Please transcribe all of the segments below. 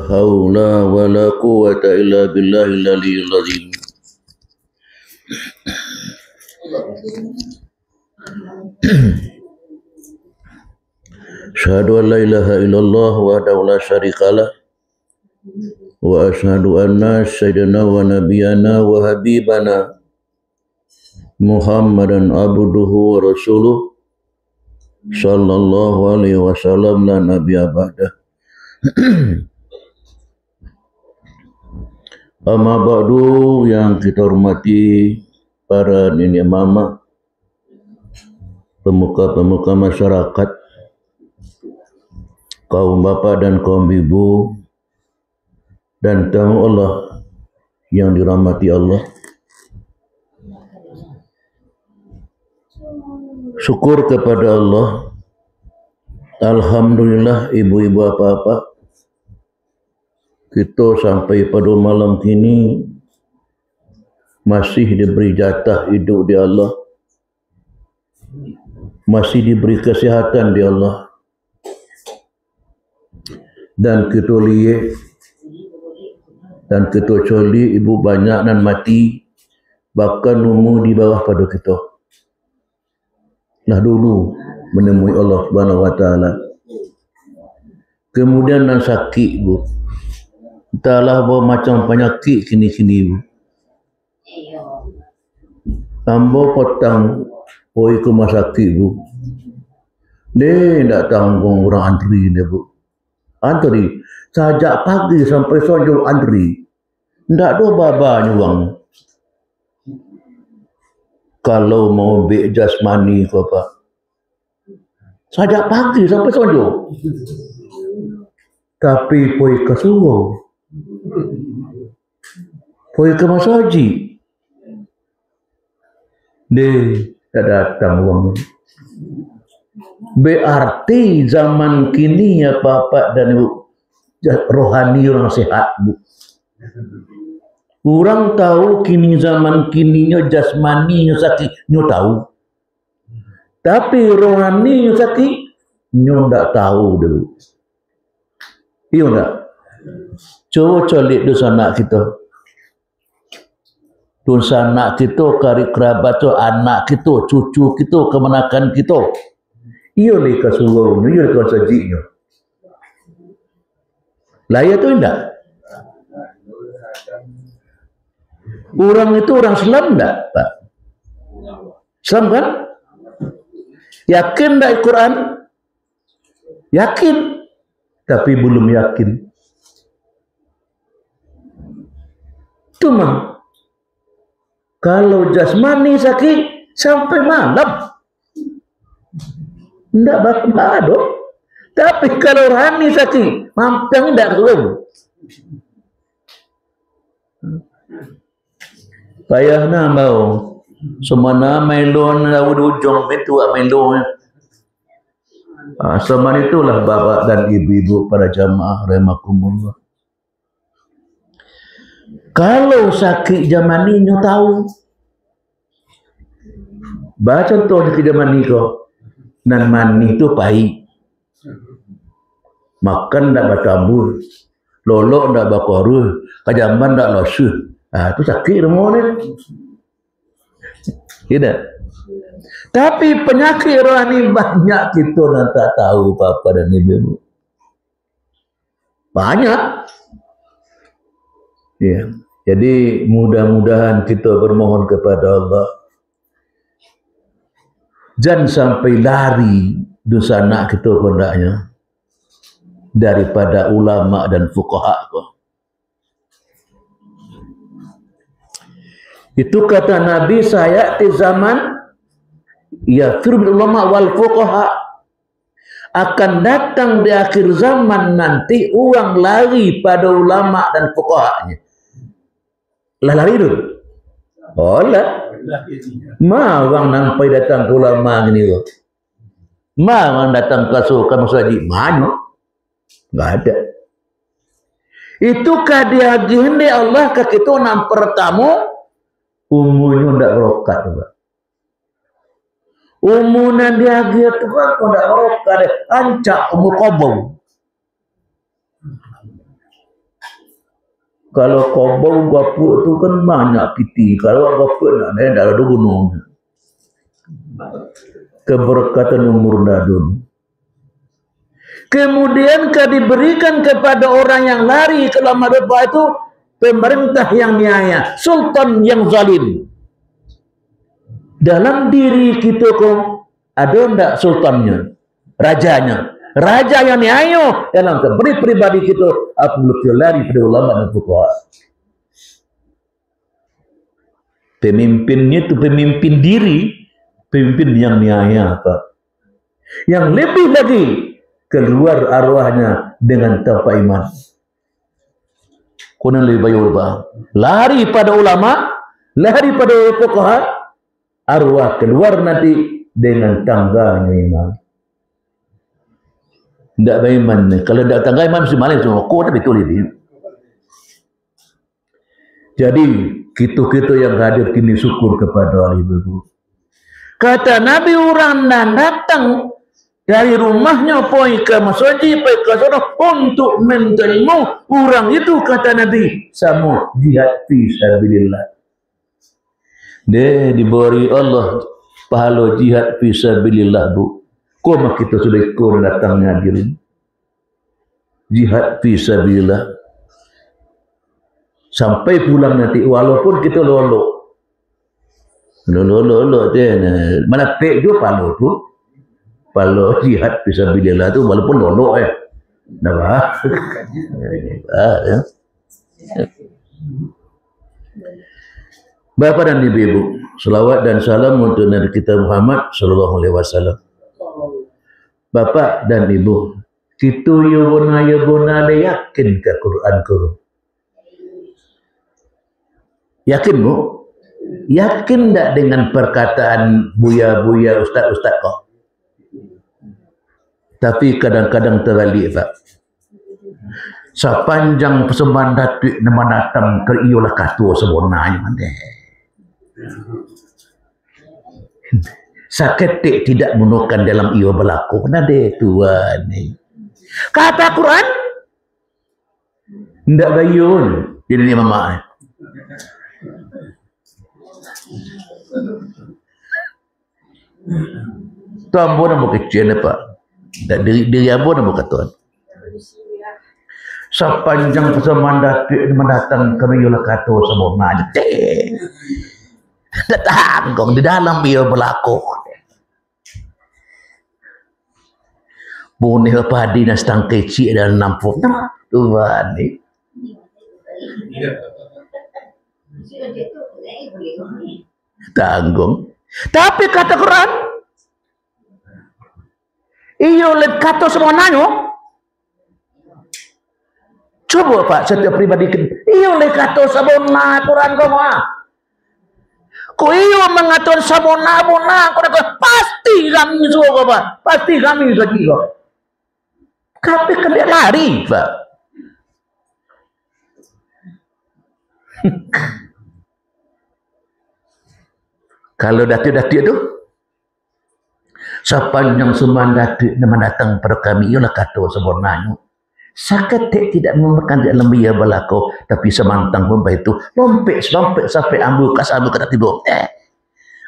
حول ولا قوة إلا بالله العلي العظيم. أشهد أن لا إله إلا الله وحده لا شريك له وأشهد أن سيدنا ونبينا وحبيبنا محمدا عبده ورسوله صلى الله عليه وسلم لا نبي بعده. Amma ba'du, yang kita hormati para nenek mama, pemuka-pemuka masyarakat, kaum bapa dan kaum ibu, dan tamu Allah yang dirahmati Allah. Syukur kepada Allah. Alhamdulillah, ibu-ibu apa-apa, kita sampai pada malam kini masih diberi jatah hidup di Allah, masih diberi kesihatan di Allah, dan kita lihat dan kita coli ibu banyak dan mati, bahkan umur di bawah pada kita. Nah dulu menemui Allah Subhanahu Wa Taala. Kemudian dan sakit bu, entahlah bawa macam penyakit kini-kini bu. Tambah potang, ke rumah sakit bu. Dia tak tanggung orang antri ni bu. Antri, sejak pagi sampai sore antri. Tak ada babanya orang. Kalau mau ambil jasmani ke apa. Sejak pagi sampai sore. Tapi pergi ke surau. Pergi ke masjid. Dia tak datang orang. Berarti zaman kini apa-apa dan rohani orang sehat bu. Orang tahu kini zaman kininya jasmani sakit, nyo tahu. Tapi rohani sakit, nyo tak tahu dulu. Iya tak? Coba colik dosa anak kita. Dosa anak kita, kari kerabat tu, anak kita, cucu kita, kemenakan kita. Iya ni kesuruhnya, iya ni kesajiknya. Layak tu tidak? Orang itu orang Islam tak, Pak? Islam kan? Yakin tak Quran? Yakin, tapi belum yakin. Cuma kalau jasmani sakit sampai malam, tidak bakal. Tapi kalau rohani sakit, mampang tidak belum. Payahna mau semana melon lalu ujung itu melon. Seman itulah bapak dan ibu-ibu para jamaah rahimakumullah. Kalau sakit zaman ini tahu. Baca contoh sakit zaman ini kok. Nan mani itu pahit. Makan tak bertabur. Lolok tak berkorul. Kajamban tak losuh. Itu sakit semua ni. Tidak. Tapi penyakit rohani banyak kita yang tak tahu bapa dan ibu. Banyak. Ya. Jadi mudah-mudahan kita bermohon kepada Allah. Jangan sampai lari dosa anak kita hendaknya daripada ulama dan fuqaha. Itu kata Nabi, saya di zaman ya firbil ulama wal fuqaha, akan datang di akhir zaman nanti orang lari pada ulama dan fuqahanya. Lah lari dulu. Oh lah. Ma orang nampai datang ke ulama ni tu. Ma orang datang ke masjid mana? Enggak ada. Itukah dia kehendak Allah ke kita nam pertama umurnya tidak berokat juga. Umurnya dia gitu kan tidak berokat deh. Ancak umur kobong. Kalau kau bau gapuk tu kan banyak piti. Kalau gapuk nak naik dah ada gunung. Keberkatan umur dadun. Kemudian diberikan kepada orang yang lari ke lama depan itu pemerintah yang niaya, sultan yang zalim. Dalam diri kita kok ada enggak sultannya, rajanya? Raja yang niayo dalam pribadi kita apabila lari pada ulama dan fuqaha. Pemimpinnya itu pemimpin diri, pemimpin yang niaya, Pak. Yang lebih lagi keluar arwahnya dengan tanpa iman. Kuna lebih baik lari pada ulama, lari pada fuqaha, arwah keluar nanti dengan tangganya iman. Tidak beriman. Kalau tidak tangga iman mesti malah semua. Kau tak betul ini. Jadi kita yang hadir kini syukur kepada ahli ibu. Kata Nabi orang dan datang dari rumahnya pergi ke masjid, pergi ke sana untuk menerima orang itu, kata Nabi sama jihad fi sabilillah. Dia diberi Allah pahala jihad fi sabilillah, bu. Koma kita sudah ikut datang hadirin. Jihad fi sabilillah. Sampai pulang nanti walaupun kita lolok. Lolok dia mana pek juga palo tu. Palo jihad fi sabilillah tu walaupun lolok Dah ya. Bapak dan Ibu, selawat dan salam untuk Nabi kita Muhammad sallallahu alaihi wasallam. Bapak dan Ibu, kita yubuna yakin ke Quran ku? Yakin bu? Yakin tak dengan perkataan buya-buya ustaz-ustaz kau? Tapi kadang-kadang terbalik, Pak. Sepanjang persembahan datuk nama datang ke iyalah katua sebenarnya mana? Saketik tidak menukan dalam ia berlaku. Kenapa Tuhan ni? Kata Quran tidak bayun. Jadi ni mama. Tuan pun nak kecil apa? Diri apa nak berkata? Sepanjang persembahan datuk mendatang kami ialah kata sebenarnya. Tak tanggung di dalam ia berlaku. Boleh padi dan setang kecil dalam nampuk. Tuhan ni. Tanggung. Tapi kata Quran, ia oleh kata sebenarnya. Coba Pak, setiap pribadi ia oleh kata sebenarnya Quran kamu. Kau iyo mengatakan sabona-bona, kau kata pasti kami suruh Pak, pasti kami lagi kau. Tapi kan dia lari, Pak. Kalau datuk-datuk tu, sepanjang sembahan datuk mendatang pada kami, ialah kata sebenarnya. Saketik tidak memakan dalam biaya berlaku, tapi semantang pun itu lompek sampai ambil kata tidur.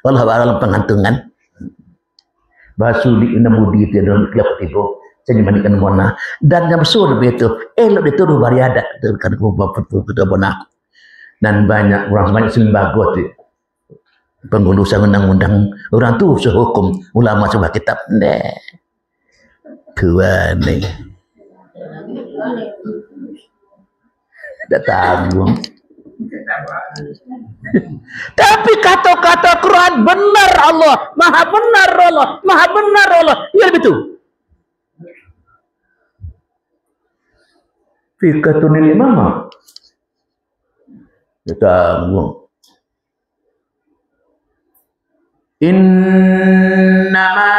Allah dalam pengantungan. Basuli inamudi tidur kelap tidur. Saya mandikan mana dan yang besar lebih itu elok dituduh bariadat kan bapak itu kita benar. Dan banyak orang banyak sembago tu pengurusan undang-undang orang tu sehukum ulama sebuah kitab Tuhan ni. Tak tanggung. Tapi kata-kata Quran benar Allah, maha benar Allah, maha benar Allah. Ya betul. Fikatun imamah. Tak tanggung. Innama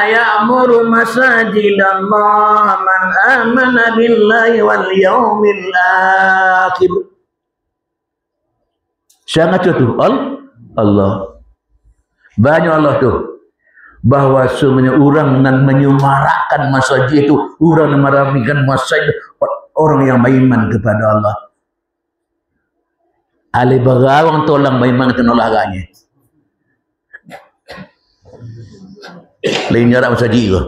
ya'muru masajidallah man amana billahi wal yawmil akhir. Sangat tu Allah. Banyak Allah tu. Bahawa semuanya orang yang menyemarakkan masjid itu, orang yang meramaikan masjid, orang yang beriman kepada Allah. Ali bagawang tolang baiman kenolaganya. Lain jarak saji ke.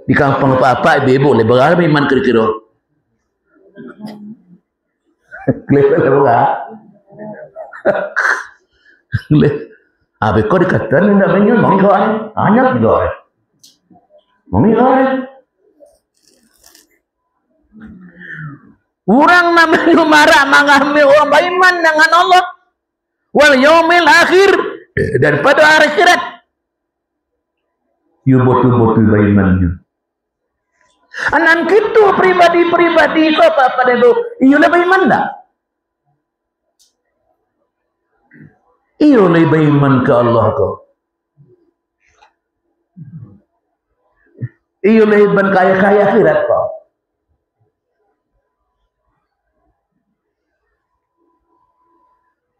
Di kampung apa-apa ibu le bagawang baiman kira-kira. Lepas Abe kau dikatakan tidak banyak mangi kau ni, banyak juga. Mangi kau ni. Orang namanya marah mengambil orang beriman dengan Allah, wal yaumil akhir, dan pada hari akhirat. You betul-betul berimannya. Anak kita pribadi-pribadi kau apa pada itu, you lebih beriman tak? Iyo lebih beriman ke Allah kau. Iyo lebih beriman kaya-kaya akhirat kau.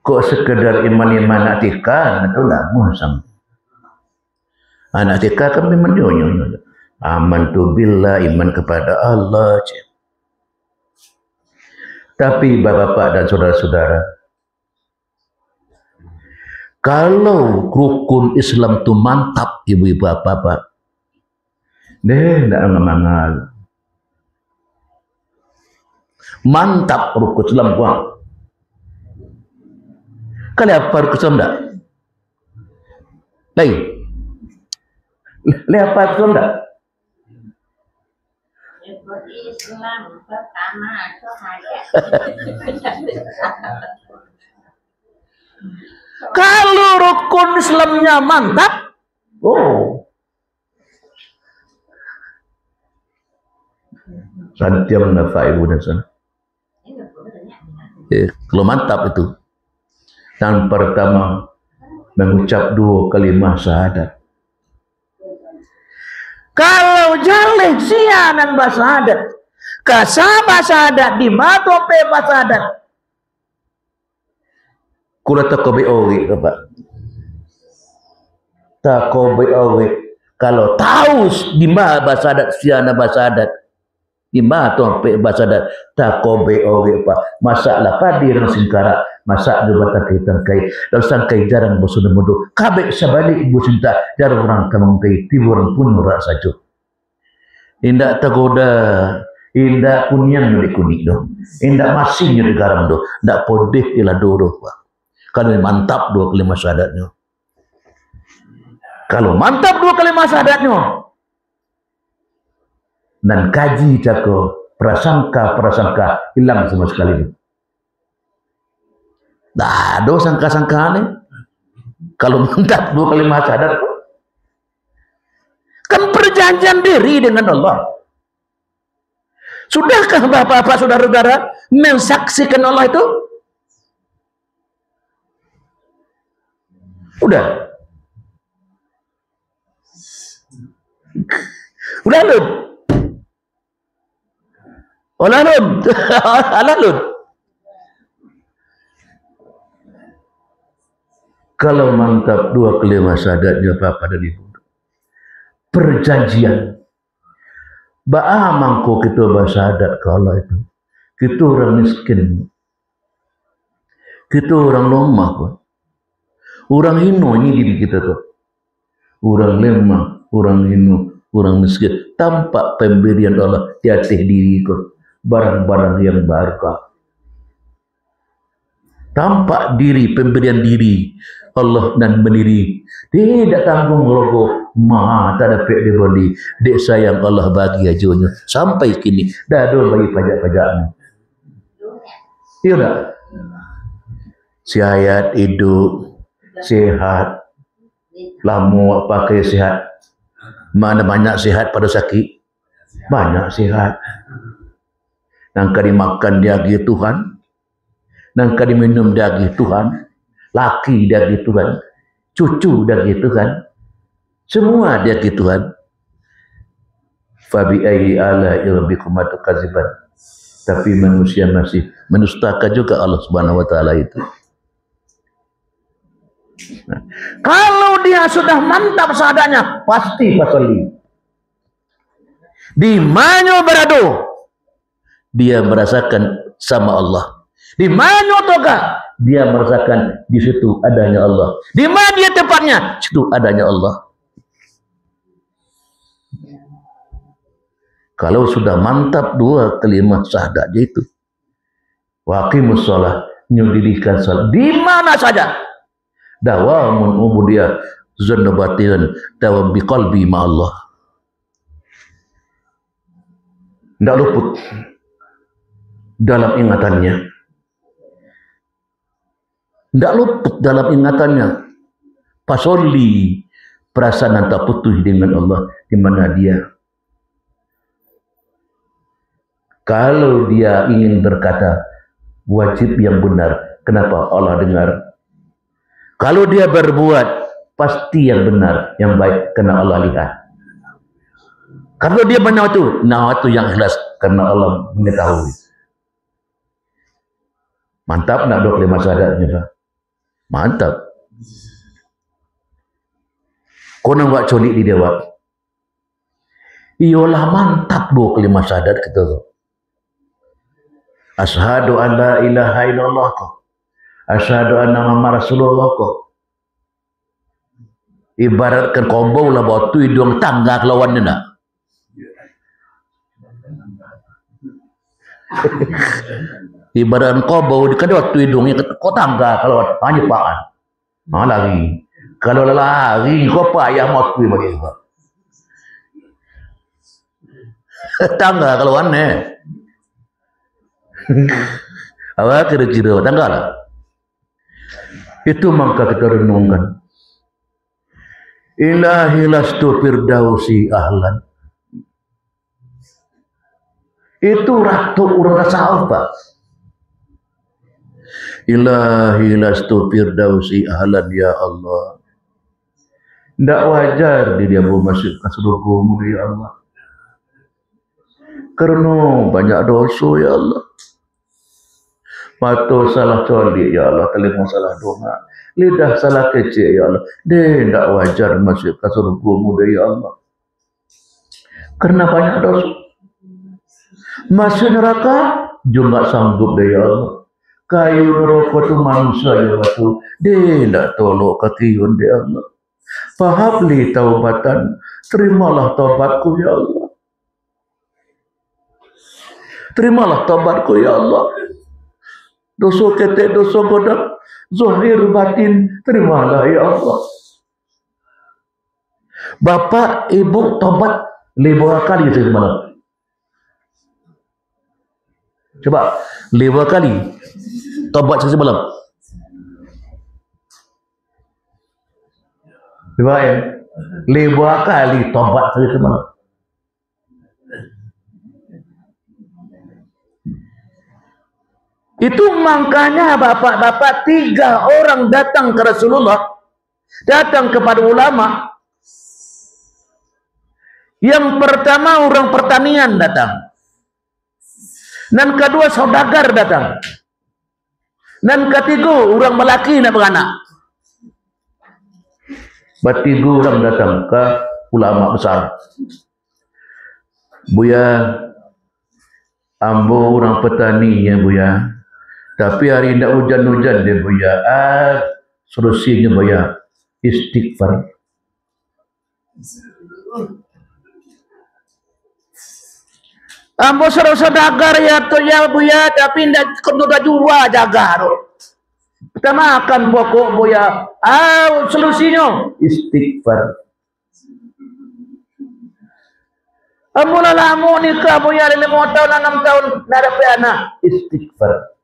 Kok sekedar iman-iman atikah, itu lah musam. Anak atikah kan memang nyonya. Aman tu billah, iman kepada Allah. Tapi bapak-bapak dan saudara-saudara, kalau rukun Islam tu mantap, ibu-ibu bapak-bapak, tidak mangal. Mantap rukun Islam kuang. Kalian apa rukun Islam tak? Lain. Lihat apa rukun Islam tak? Islam pertama syahadat. Kalau rukun Islamnya mantap, santiam nafa ibu dan sana. Kalau mantap itu, yang pertama mengucap 2 kalimat syahadat. Kalau jalih sianan basahadat, kasaba syahadat di matope basahadat. Kula takobe owe apa? Takobe owe. Kalau tahu di mana basahadat siana basahadat, di mana tope basahadat takobe owe apa? Masalah padi dan singkara, masak di batang kita kai, dan sangkai jarang bosan mudo. Kabeh sabalik ibu cinta jarang orang kamang kai, tiburan pun ora saja. Indak tagoda, indak kunyang nyuri kuning do, indak masing nyuri garam do, indak podeh ila doro. Kalau mantap 2 kalimat syahadatnya. Kalau mantap 2 kalimat syahadatnya, dan kaji cako prasangka hilang sama sekali. Dah ada sangka-sangka ni. Kalau mantap 2 kalimat syahadat, kan perjanjian diri dengan Allah. Sudahkah bapak-bapak saudara-saudara mensaksikan Allah itu? Udah lud. Kalau mantap 2 kalimat syahadatnya bapak dan ibu, perjanjian ba'a mangko kita bersyahadat ke Allah itu, kita orang miskin, kita orang lemah, orang hino ini diri kita tu, orang lemah, orang hino, orang miskin, tampak pemberian Allah di atas diri itu, barang-barang yang berkah, tampak diri pemberian diri Allah dan berdiri, tidak tanggung rogo, tak ada pek dibeli, dek sayang Allah bagi ajunya sampai kini, dah ada bagi pajak-pajaknya. Iya tak? Sihat hidup, sehat, lama pakai sehat. Mana banyak sehat pada sakit? Banyak sehat. Nangka dimakan dia gitu Tuhan, nangka diminum dia gitu Tuhan, laki dia gitu Tuhan, cucu dia gitu Tuhan, semua dia gitu Tuhan. Fabi ayyi ala rabbikum tukadziban. Tapi manusia masih mendustakan juga Allah Subhanahu wa taala itu. Nah, kalau dia sudah mantap seadanya, pasti pasali. Di mana berado, dia merasakan sama Allah. Di mana ataukah dia merasakan di situ adanya Allah. Di mana dia tempatnya? Situ adanya Allah. Kalau sudah mantap dua kalimat syahadat itu, waqimus shalah, nyudirikan salat di mana saja. Dawamun ubudiyah zanabatiran dawam biqalbi ma Allah. Tidak luput dalam ingatannya. Tidak luput dalam ingatannya. Pasoli perasaan tak putus dengan Allah di mana dia. Kalau dia ingin berkata wajib yang benar, kenapa Allah dengar? Kalau dia berbuat pasti yang benar, yang baik, karena Allah lihat. Kalau dia benar itu, yang ikhlas, karena Allah mengetahui. Mantap nak dua kalimat syahadatnya, Pak? Mantap. Kau nak buat colik di dewa? Iyalah mantap dua kalimat syahadat kita tu. Asyhadu an la ilaha illallah ko. Asyhadu anna Muhammad Rasulullah ko. Ibaratkan kobau lah batu hidung tangga kelawannya nak. Ibaratkan kobau dekat waktu hidungnya kau tangga kelawan hanya paan. Lari. Kalau lari kau payah mati bagi kau. Tangga kelawannya. Awak kira-kira tangga lah. Itu maka kita renungkan. Ilahi lastu firdausi ahlan. Itu ratu urang tasawuf, Pak. Ilahi lastu firdausi ahlan ya Allah. Tidak wajar dia masuk ke surgamu ya Allah. Karena banyak dosa ya Allah. Mata salah colik ya Allah, telinga salah doa, lidah salah kecil ya Allah. Dia tidak wajar masuk ke surgamu ya Allah. Karena banyak dosa. Masuk neraka juga sanggup ya Allah. Kayu neraka itu manusia ya Allah. Dia tidak tolong kakiun ya Allah. Fahabli taubatan, terimalah taubatku ya Allah. Terimalah taubatku ya Allah. Dosa ketek, dosa godak, zahir batin, terimalah ya Allah. Bapak, ibu tobat 5 kali itu semalam. Coba 5 kali tobat semalam. Coba ya, 5 kali tobat semalam. Itu makanya bapak-bapak 3 orang datang ke Rasulullah, datang kepada ulama. Yang pertama orang pertanian datang, dan kedua saudagar datang, dan ketiga orang melaki nak beranak. Bertiga orang datang ke ulama besar. Buya, ambo orang petani ya Buya. Tapi hari tidak hujan-hujan dia Buya. Solusinya Buya istighfar. Ambo saudagar ya tu ya Buya, tapi tidak kena jua jaga tu. Kita makan pokok Buya. Solusinya istighfar. Ambo lalamu nikah Buya 5 tahun 6 tahun tidak dapat anak. Istighfar.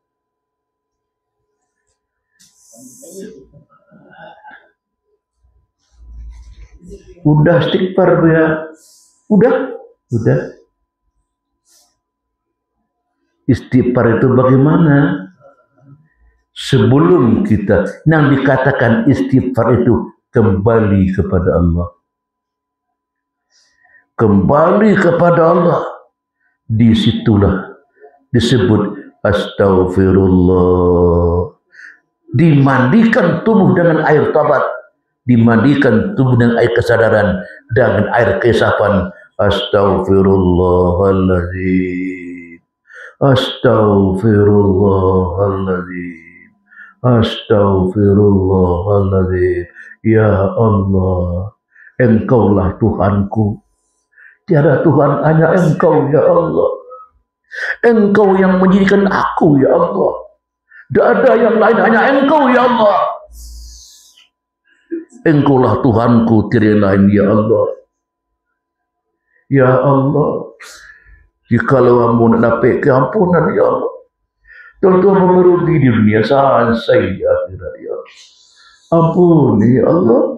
Udah istighfar Buya. Udah. Istighfar itu bagaimana? Sebelum kita yang dikatakan istighfar itu kembali kepada Allah. Kembali kepada Allah. Disitulah disebut astaghfirullah. Dimandikan tubuh dengan air taubat, dimandikan tubuh dengan air kesadaran, dengan air kesapan. Astaghfirullahaladzim, Astaghfirullahaladzim. Astaghfirullahaladzim. Ya Allah, Engkaulah Tuhanku. Tiada Tuhan, hanya Engkau ya Allah. Engkau yang menjadikan aku ya Allah. Tidak ada yang lain, hanya Engkau ya Allah. Engkaulah Tuhanku, tiada lain ya Allah. Ya Allah, jikalau hamba nak dapat keampunan ya Allah, tuan-tuan memerugi di dunia sampai di akhirat ya Allah. Ampuni ya Allah.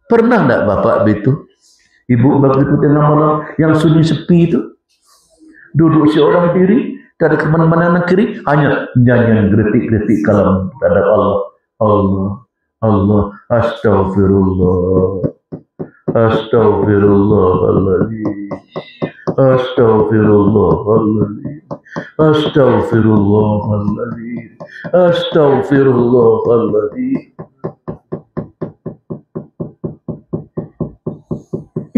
Pernah tak bapak begitu? Ibu begitu dengan malam yang sunyi sepi itu? Duduk seorang diri, tak ada kemana-mana kiri, hanya nyanyian geretik-geretik kalam terhadap Allah. Allah, Allah, astagfirullah. Astaghfirullahaladzim. Astaghfirullahaladzim. Astaghfirullahaladzim. Astaghfirullahaladzim.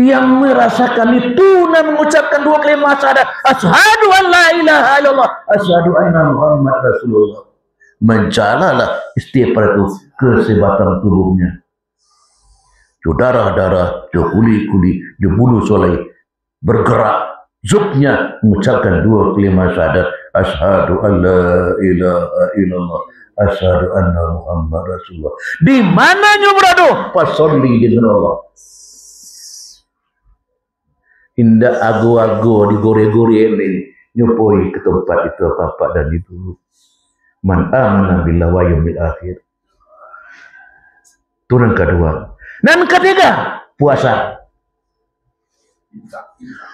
Yang merasakan itu dan mengucapkan dua kalimat syahadat, asyhadu an la ilaha illallah, asyhadu anna Muhammad Rasulullah, mencalalah istighfar itu ke sebatang tubuhnya. Jo darah-darah, jo kuli-kuli, jo bulu soleh bergerak, zubnya mengucapkan dua kalimat syahadat, asyhadu an la ilaha illallah, asyhadu anna Muhammad Rasulullah. Di mananya berada? Pasolli dengan Allah. Indah ago-ago digore-gore ini nyupoi ke tempat itu apa-apa dan itu. Man amana billah wa yaumil akhir. Turun kedua. Dan ketiga, puasa.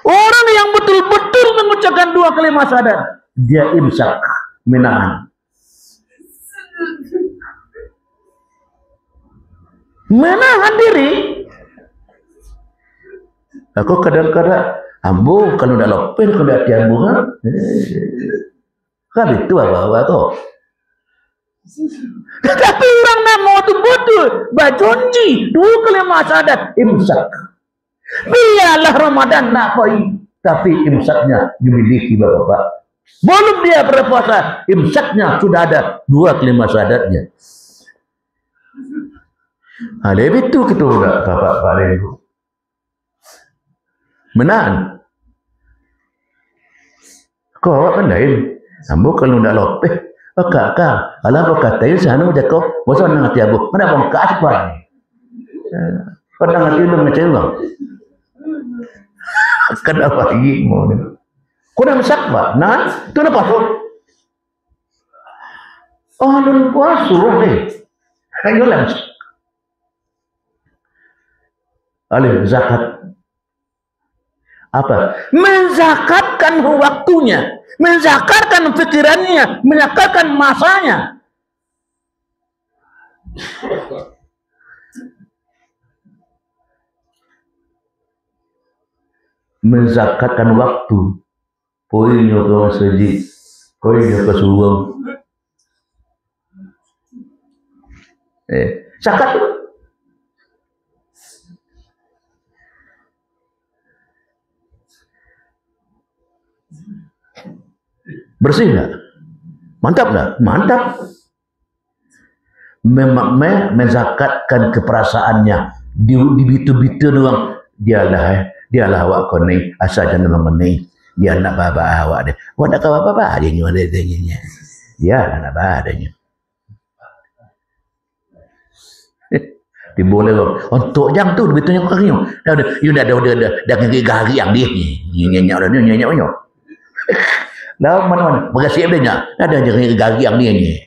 Orang yang betul-betul mengucapkan dua kalimat syahadat, dia imsak, menahan. Menahan diri. Aku kadang-kadang ambo kalau dah lopen kalau dah tiambu kan. Kan itu apa-apa tu. Tetapi orang nama itu betul bajonji dua kalimat syahadat imsak. Biarlah Ramadan nak koi, tapi imsaknya dimiliki bapak-bapak. Belum dia berpuasa, imsaknya sudah ada dua kalimat syahadatnya. Ada itu kita sudah bapak-bapak itu. Menahan. Kau awak pandai. Ambo kalau nak lopeh, kakak, alah kau katain sana udah kau, bosan nak hati abu, mana bang kasih ni? Pernah hati lu ngecek bang? Kenapa lagi mau ni? Kau dah masak pak? Nah, tu nak pasal? Oh, lu puas suruh ni. Ayo langsung. Alih zakat. Apa? Menzakatkan waktunya, menzakatkan pikirannya, menzakatkan masanya. Menzakatkan waktu. Poinnya ke masjid, poinnya ke subuh. Zakat tu. Bersih tak? Mantap tak? Mantap. Menzakatkan keperasaannya di bitu-bitu doang. Dialah awak kau ni asal jangan meneng. Dia nak baba awak dia. Awak nak kau baba dia nyu dia. Dia nak baba dia. Diboleh untuk jang tu betulnya kau nyu. Dah gari yang dia ni. Nyanyak. Dah mana-mana berasiap dia ada je gari yang dia ni.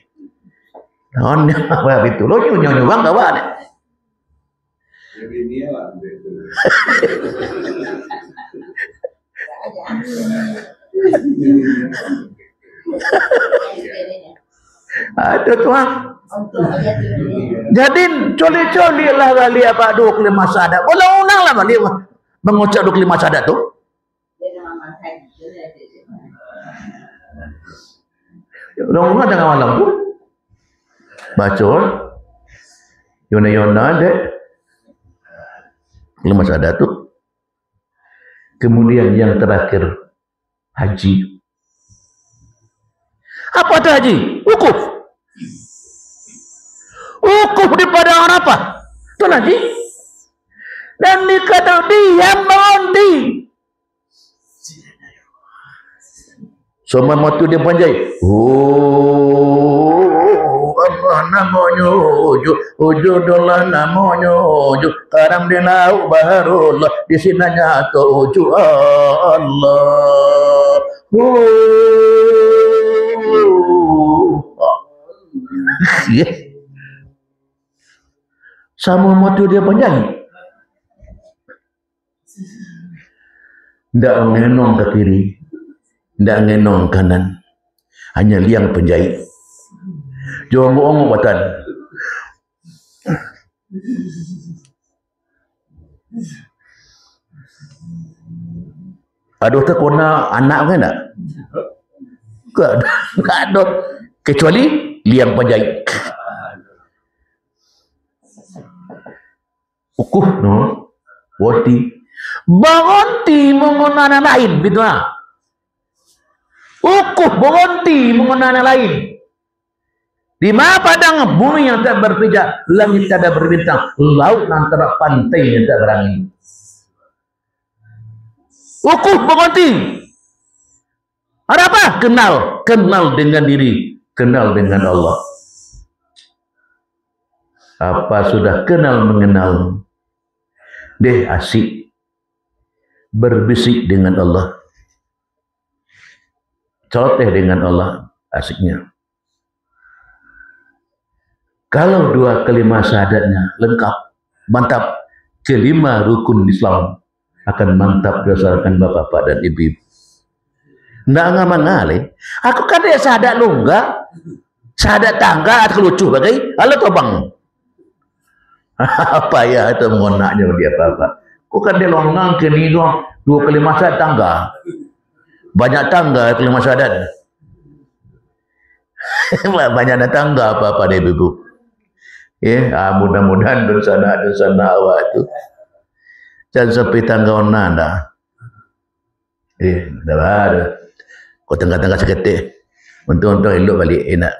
On apa itu lo nyu bang kawan. Ada tuan. Jadi coli lah kali apa 25 syahadat. Boleh unang lah balik mengucap 25 syahadat tu. Orang tengah malam tu baca Yona dek lemas ada tu. Kemudian yang terakhir haji. Apa itu haji? Wukuf. Wukuf di padang Arafah. Itu haji. Dan dikatakan diam berhenti. Semua waktu dia panjai. Allah namanya wujudullah namanya wujud. Karam di laut baharullah. Di sinanya wujud Allah. Sama waktu dia panjai. Tidak mengenong ke kiri, tidak mengenong kanan, hanya liang penjahit. Jangan bohong watan. Ada terkona anak kan tak? Tak ada. Kecuali liang penjahit. Ukuh no, wati. Berhenti menggunakan lain, betul tak? Wukuf berhenti menggunakan lain. Di mana padang bumi yang tak berpijak, langit tak ada berbintang, laut antara pantai yang tak berangin. Wukuf berhenti. Ada apa? Kenal dengan diri, kenal dengan Allah. Apa sudah kenal mengenal, deh asik berbisik dengan Allah, celoteh dengan Allah, asiknya. Kalau dua kelima syahadatnya lengkap, mantap, kelima rukun Islam akan mantap berdasarkan bapak-bapak dan ibu-ibu. Nggak ngaman-ngale. Aku kan dia syahadat longga, syahadat tangga atau lucu bagai, ala tobang. Apa ya itu monaknya dia apa-apa. Kok kan dia longgang ke ni dua kelima syahadat tangga. Banyak tangga kelima syahadat. Banyak tangga apa-apa dia ibu. Mudah-mudahan dosa awak itu jangan sampai tangga onan dah. Dah ada. Kau tengah-tengah seketik. Untung-untung elok balik enak.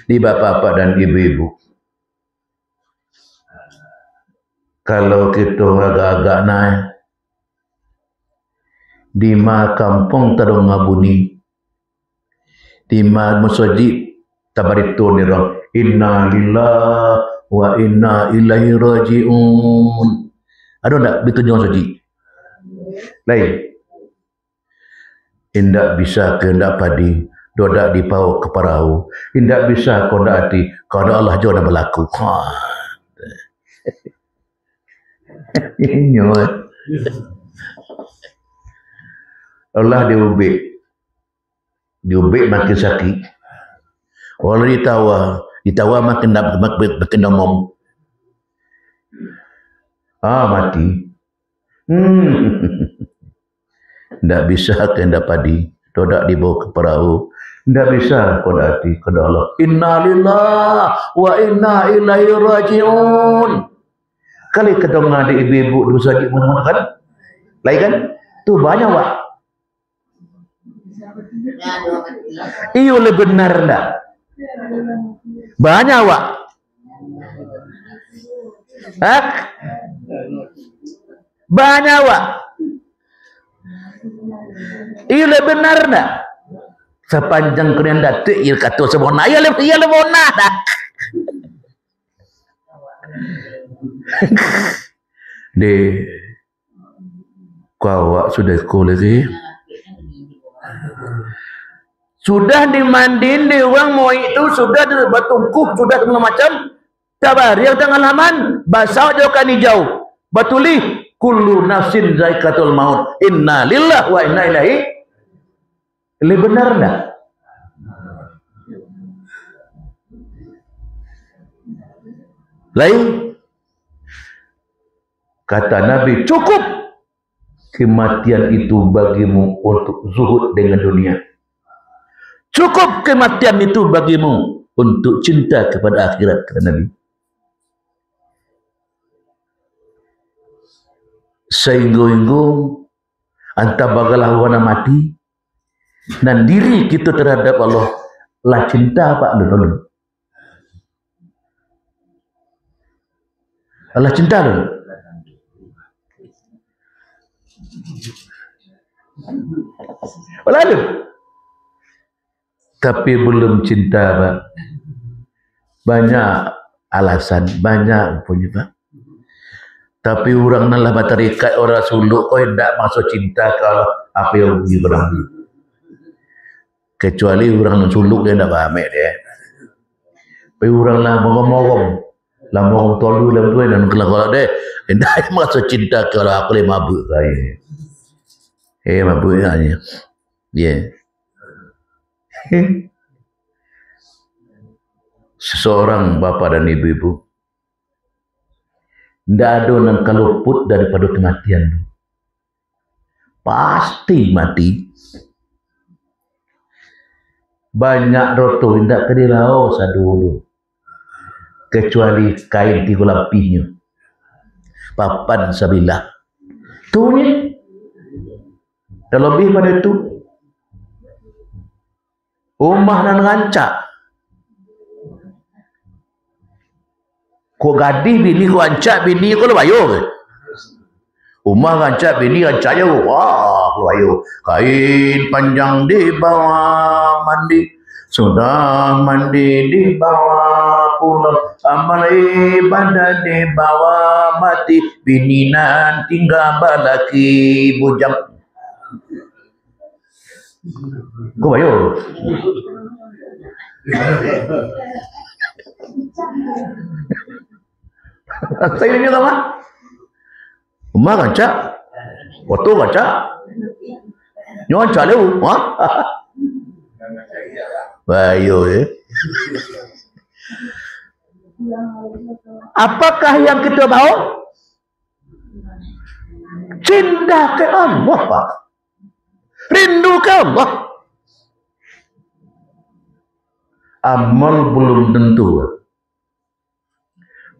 Di bapak-bapak dan ibu-ibu. Kalau kita agak-agak naik di ma kampung Tadong Ngabuni, di ma masjid Tabarito nirang inna lillahi wa inna ilaihi raji'un. Ada tak bertunjuk masjid? Lain. Indak bisa kehendak padi, dodak di pau ke parau. Indak bisa kondak hati, kalau Allah jauh dah berlaku. Allah diubik makin sakit. Walau ditawa makin demam. Mati. Tidak bisa kehendak padi, tidak dibawa ke perahu. Tidak bisa kehendak hati kepada Allah. Inna lillahi wa inna ilaihi raji'un. Kali kedonga di ibu-ibu di masjid mana-mana kan? Lain kan? Tu banyak wak. Iyo le benar dah. Banyak wak. Banyak wak. Iyo le benar dah. Sepanjang kalian datuk ia kata sebona. Ia le bona dah. Di kau sudah sekolah lagi. Sudah dimandiin di uang moi itu sudah bertungkup sudah segala macam. Tabar yang tengah laman basah jauhkan hijau. Batuli kullu nafsin zaikatul maut. Inna lillahi wa inna ilaihi. Ini benar dah. Lain kata Nabi, cukup kematian itu bagimu untuk zuhud dengan dunia. Cukup kematian itu bagimu untuk cinta kepada akhirat, kata Nabi. Sehingga antara bagalah wana mati dan diri kita terhadap Allah lah cinta pak dulu. Allah cinta dulu. Lalu, tapi belum cinta pak. Banyak alasan, banyak punya pak. Tapi orang nalah batarikat orang suluk, hendak masuk cinta kalau apa yang bagi orang. Kecuali orang suluk dia nak pamer dia. Tapi orang lah morong-morong, lah morong tolu lah tu dan kalau dia hendak masuk cinta kalau aku le mabuk saya. Mabuk ya ni. Dia. Seseorang bapa dan ibu-ibu tidak ada yang keluput daripada kematian. Pasti mati. Banyak roto tidak kedirau dulu. Kecuali kain tiga lapinya. Papan sabilah. Tu ni. Dan lebih pada itu. Rumah dan rancak. Kau gadih bini, kau ancak bini, kau lebayar ke? Rumah rancak bini, rancak je. Wah, lebayar. Kain panjang di bawah mandi. Sudah mandi di bawah pulang. Amal ibadah di bawah mati. Bini nan tinggal balaki bujang. Kau bayar? Saya ni apa? Rumah kancak, foto kancak, nyon cale ha? Bayo Apakah yang kita bawa? Cinta ke Allah, Pak. Rindu ke Allah. Amal belum tentu.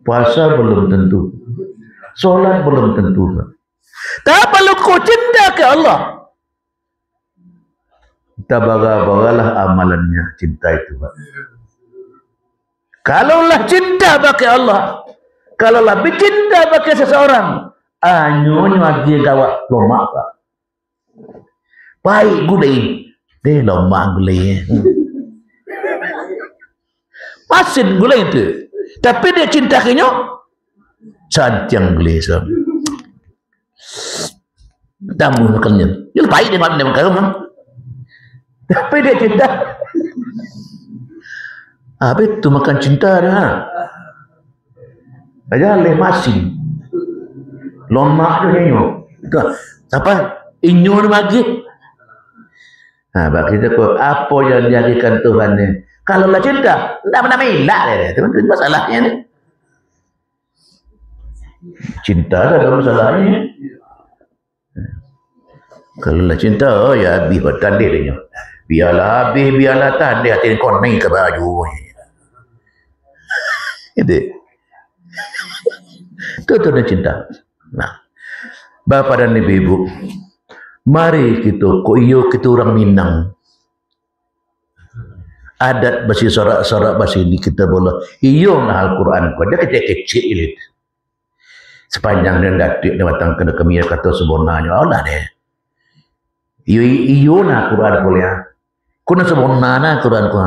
Puasa belum tentu. Solat belum tentu. Tak perlu kau cinta ke Allah. Kita bagalah amalannya cinta itu, Pak. Kalaulah cinta bagi Allah, kalaulah cinta bagi seseorang, anyonya lagi gawat lomak, Pak. Baik gulai, deh lomak gulai. Pasin gulai itu. Tapi dia cinta kenyo sancang gelesa. Tamu makannya. Dia baik dia makan kan. Tapi dia cinta. Apa itu makan cinta dia? Aja le masin. Lomak tu kenyo. Itu apa? Inyo lagi. Bagi kita apa yang dijadikan Tuhan ni? Kalau lah cinta, tidak pernah melak dia. Itu masalahnya ni. Cinta tak ada masalahnya. Kalau lah cinta, oh ya habis bertandih dia. Biarlah habis, biarlah tandih. Hati kau naik ke baju. Itu dah cinta. Nah, bapa dan ibu-ibu, mari kita, kok iyo kita orang Minang. Adat basi sorak-sorak basi ini kita boleh iyong Al-Quran kau dia kecil-kecil itu sepanjang dia datik dia datang kena kami kata sebenarnya Allah deh iyong Al-Quran boleh kuna sebenarnya Al-Quran kau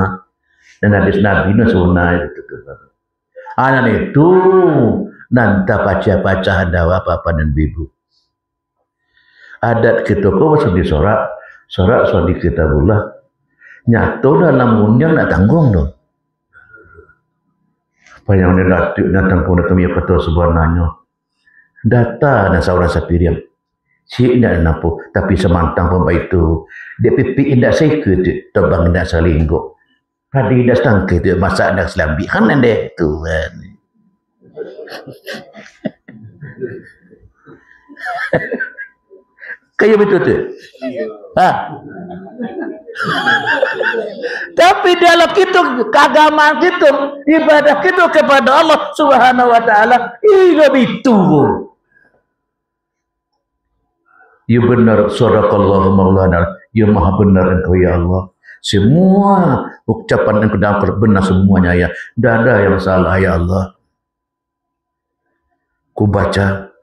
dan hadis Nabi na sebenarnya itu anak itu nanti baca-baca ada apa-apa dan bibu adat kita kau basi sorak di kita boleh nyato dalam undang nak tanggung tu. Apa yang dia datang pun kami kata sebenarnya data dan seorang sapiriam. Si tidak nampu tapi semantang pun itu dia pipi indak seke tu terbang indak salinggo. Tadi dah stangke tu masak dah selambi kan ande tu kan. Kayak betul tu. Ha. Tapi dalam kita keagamaan kita, ibadah kita kepada Allah Subhanahu wa taala, ini begitu. Ya benar, sadaqallahu maulana, ya maha benar engkau ya Allah. Semua ucapan yang dalam benar semuanya ya. Tidak ada yang salah ya Allah. Ku baca,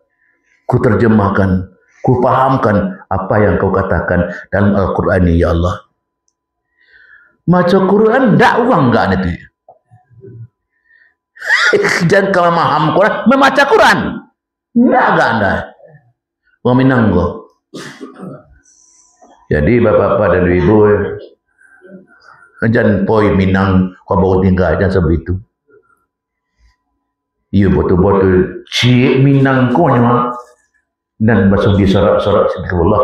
ku terjemahkan, ku pahamkan apa yang kau katakan dalam Al-Quran ini ya Allah. Baca Quran dakwah enggak nanti. Dan kalau memaham Quran, membaca Quran enggak Anda. Wa minanggo. Jadi bapak-bapak dan ibu, jangan poin minang kau bawa tinggal jangan sebegitu. Iya betul-betul cik minang kau nyawa dan masuk di sorak-sorak Allah.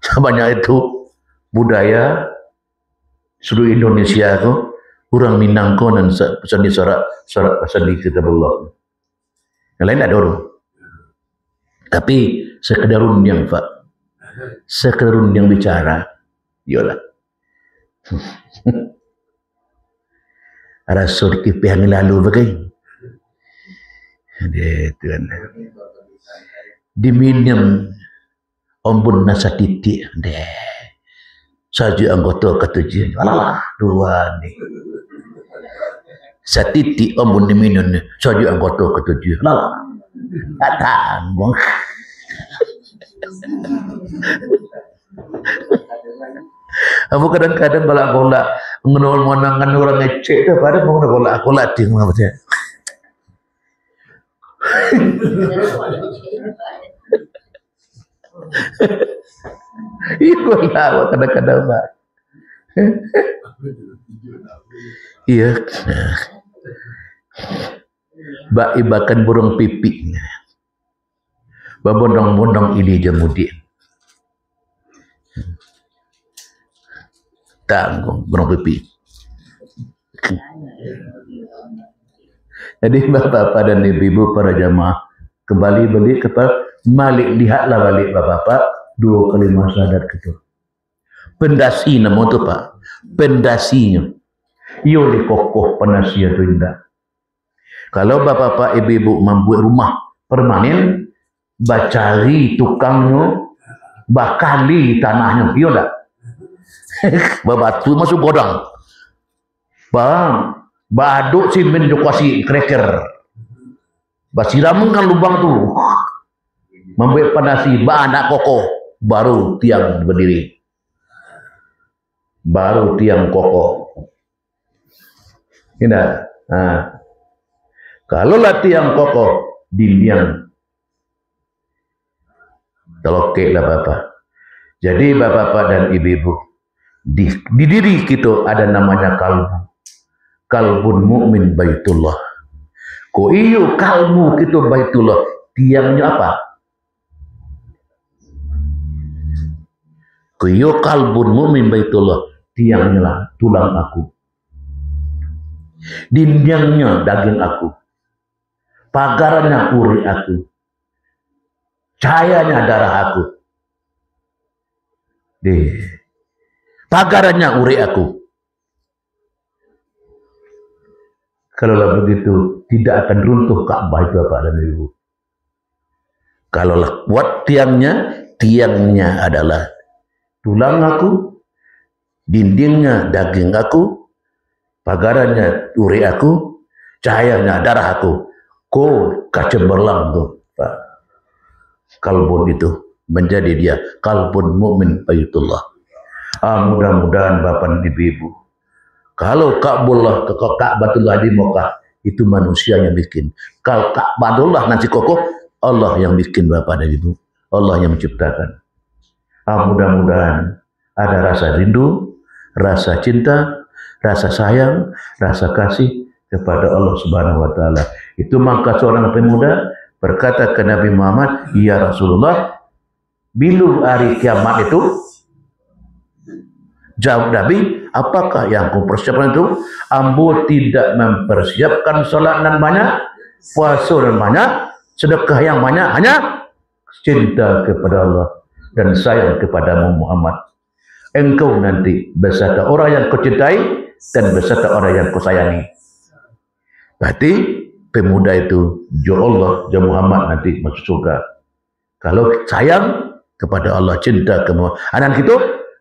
Sebanyak itu budaya seluruh Indonesia tu orang minang kau dan pesan di sorak-sorak pesan di kitab Allah. Yang lain ada orang. Tapi sekedar yang Pak. Sekerun yang bicara, yolah. Rasul kipi yang lalu bagaimana? Dia tuan. Diminum ombun nasa titik deh. Saja anggota ketujuh. Alah, dua ni. Satitik ombun diminum saja anggota ketujuh. Alah, tak tanggung. Aku kadang-kadang balak-balak mengenal orang ngecek tu pada mau golak-golak ting macam. Iya lah kadang-kadang Pak. Iya. Bak ibakan burung pipik. Babondong-bondong ini jamudi. Tanggung burung pipi. Jadi bapak-bapak dan ibu-ibu para jamaah kembali balik kepada malik lihatlah balik bapak-bapak 2 kalimat syahadat itu. Pendasi nama tu Pak. Pendasinya. Iyo di kokoh pendasi itu indah. Kalau bapak-bapak ibu-ibu membuat rumah permanen, bacari tukangnya, bakali tanahnya, iya tak? Babatu masuk godang. Bang, baduk simen jokasi kreker. Basiramkan lubang tu. Membuat pandasi, anak kokoh, baru tiang berdiri. Baru tiang kokoh. Ini nah. Kalau lah tiang kokoh, dinding telokek lah Bapak. Jadi Bapak-Bapak dan Ibu-Ibu, di diri kita ada namanya kalbu. Kalbun mukmin baitullah. Ko iyo kalbu kita baitullah. Tiangnya apa? Ko iyo kalbun mukmin baitullah. Tiangnya lah tulang aku. Dindingnya daging aku. Pagarannya uri aku. Cahayanya darah aku. Pagarannya uri aku. Kalau begitu tidak akan runtuh Ka'bah itu Bapak dan Ibu. Kalau buat tiangnya adalah tulang aku, dindingnya daging aku, pagarannya uri aku, cahayanya darah aku. Ko kacemerlang tu Pak. Kalbun itu menjadi dia kalbun mukmin baitullah. Mudah-mudahan Bapak dan Ibu, kalau Ka'batullah di Mekah itu manusia yang bikin. Kalau Ka'batullah nanti kokoh, Allah yang bikin Bapak dan Ibu. Allah yang menciptakan. Mudah-mudahan ada rasa rindu, rasa cinta, rasa sayang, rasa kasih kepada Allah Subhanahu wa taala. Itu maka seorang pemuda berkata ke Nabi Muhammad, "Ya Rasulullah, bila hari kiamat itu?" Jawab Nabi, "Apakah yang kau persiapkan itu? Ambo tidak mempersiapkan salat yang banyak, puasa yang banyak, sedekah yang banyak, hanya cinta kepada Allah dan sayang kepada Muhammad. Engkau nanti beserta orang yang kau cintai dan beserta orang yang kau sayangi." Berarti pemuda itu jo Allah, jo Muhammad nanti masuk surga. Kalau sayang kepada Allah, cinta kepada anak kita,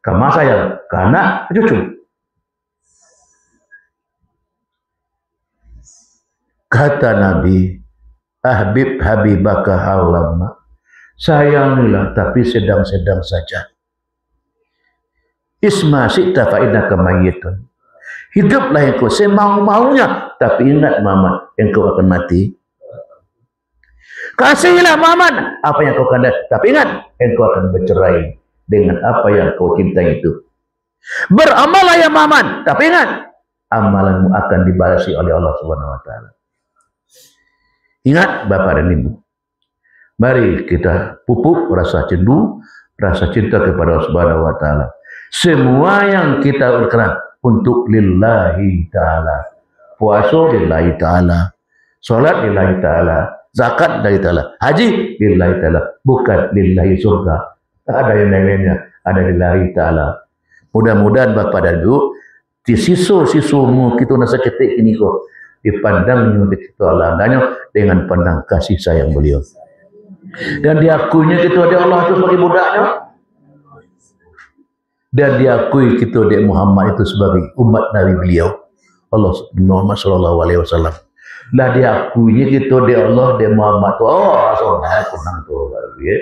Kama sayang ke anak, ke cucu. Kata Nabi, ahbib habibaka hawlama. Sayangilah tapi sedang-sedang saja. Isma syi'ta fa innaka mayyitun. Hiduplah engkau semau-maunya, tapi ingat Muhammad, engkau akan mati. Kasihilah Muhammad apa yang kau kandang, tapi ingat engkau akan bercerai dengan apa yang kau cintai itu. Beramallah ya Muhammad, tapi ingat amalanmu akan dibalasi oleh Allah Subhanahu wa taala. Ingat Bapak dan Ibu, mari kita pupuk rasa cendu, rasa cinta kepada Allah Subhanahu wa taala. Semua yang kita lakukan untuk lillahi ta'ala. Puasa lillahi ta'ala. Salat lillahi ta'ala. Zakat lillahi ta'ala. Haji lillahi ta'ala. Bukan lillahi surga. Ada yang lain-lainnya. Ada lillahi ta'ala. Mudah-mudahan Bapak dan Ibu, di sisu-sisumu kita nasa ketik ini kok dipandang kita Allah dengan pandang kasih sayang beliau. Dan diakuinya kita ada Allah itu sebagai budaknya. Dan diakui kita di Muhammad itu sebagai umat Nabi beliau Allah Muhammad sallallahu alaihi wasallam. Lah diakuinya kita di Allah di Muhammad tu senang tu ya.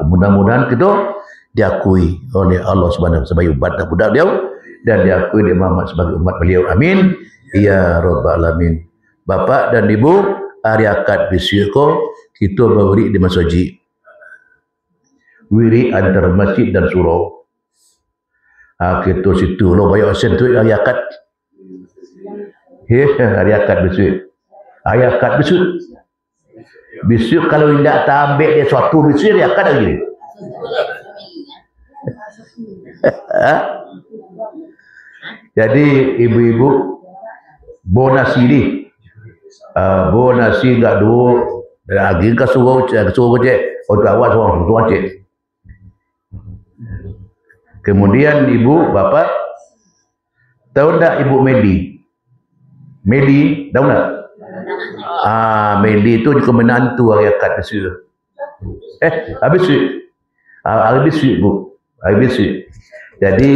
Mudah-mudahan kita diakui oleh Allah Subhanahu sebagai umat dan budak beliau dan diakui di Muhammad sebagai umat beliau. Amin ya rabbal alamin. Bapak dan Ibu, hari akad besok kita beri di masjid. Wiri antara masjid dan surau. Kita situ lo bayar sen tu hari akad. Hari akad besok. Hari akad besok. Besok kalau tidak tambah dia suatu besok hari akad lagi. Jadi ibu-ibu bonasi ni. Bonasi gak dua lagi ke suruh cek untuk awak suruh cek. Kemudian ibu, bapak, tahu tak ibu Meli? Meli, tahu tak? Meli itu juga menantu hari akad besok. Habis sweet. Habis sweet bu. Habis sweet. Jadi